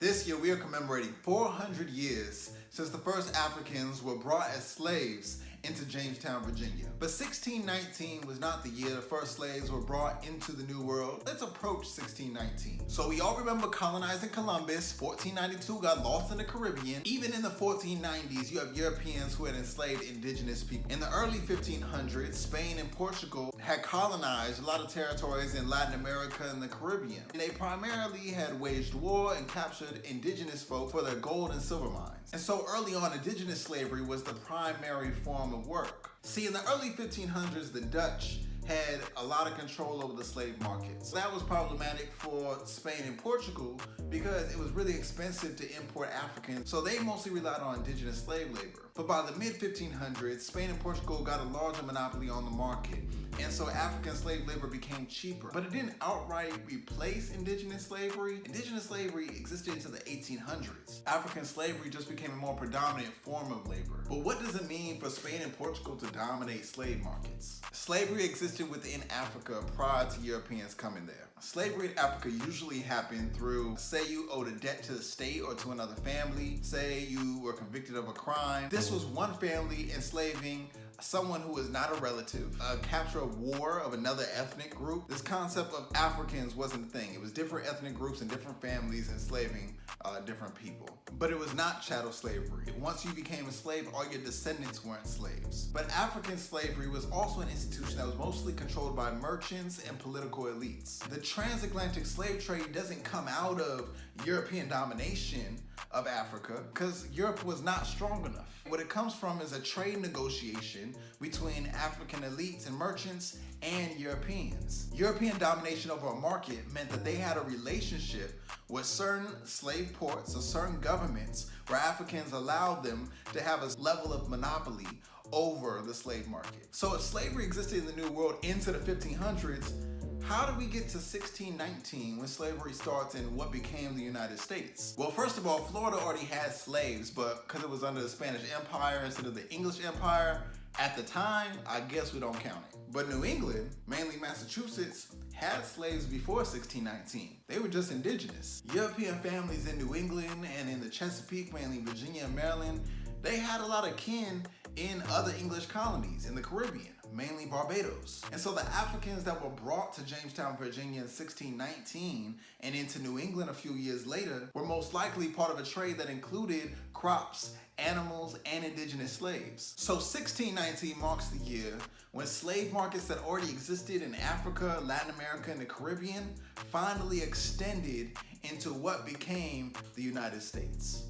This year we are commemorating 400 years since the first Africans were brought as slaves into Jamestown, Virginia. But 1619 was not the year the first slaves were brought into the New World. Let's approach 1619. So we all remember colonizing Columbus. 1492 got lost in the Caribbean. Even in the 1490s, you have Europeans who had enslaved indigenous people. In the early 1500s, Spain and Portugal had colonized a lot of territories in Latin America and the Caribbean. And they primarily had waged war and captured indigenous folk for their gold and silver mines. And so early on, indigenous slavery was the primary form of work. See, in the early 1500s, the Dutch had a lot of control over the slave markets. That was problematic for Spain and Portugal because it was really expensive to import Africans, so they mostly relied on indigenous slave labor. But by the mid-1500s, Spain and Portugal got a larger monopoly on the market, and so African slave labor became cheaper. But it didn't outright replace indigenous slavery. Indigenous slavery existed into the 1800s. African slavery just became a more predominant form of labor. But what does it mean for Spain and Portugal to dominate slave markets? Slavery existed within Africa prior to Europeans coming there. Slavery in Africa usually happened through, say you owed a debt to the state or to another family, say you were convicted of a crime. This was one family enslaving someone who is not a relative, a capture of war of another ethnic group. This concept of Africans wasn't a thing. It was different ethnic groups and different families enslaving different people. But it was not chattel slavery. Once you became a slave, all your descendants weren't slaves. But African slavery was also an institution that was mostly controlled by merchants and political elites. The transatlantic slave trade doesn't come out of European domination of Africa because Europe was not strong enough. What it comes from is a trade negotiation between African elites and merchants and Europeans. European domination over a market meant that they had a relationship with certain slave ports or certain governments where Africans allowed them to have a level of monopoly over the slave market. So if slavery existed in the New World into the 1500s, how do we get to 1619 when slavery starts in what became the United States? Well, first of all, Florida already had slaves, but because it was under the Spanish Empire instead of the English Empire, at the time, I guess we don't count it. But New England, mainly Massachusetts, had slaves before 1619. They were just indigenous. European families in New England and in the Chesapeake, mainly Virginia and Maryland, they had a lot of kin in other English colonies in the Caribbean, mainly Barbados. And so the Africans that were brought to Jamestown, Virginia in 1619 and into New England a few years later were most likely part of a trade that included crops, animals, and indigenous slaves. So 1619 marks the year when slave markets that already existed in Africa, Latin America, and the Caribbean finally extended into what became the United States.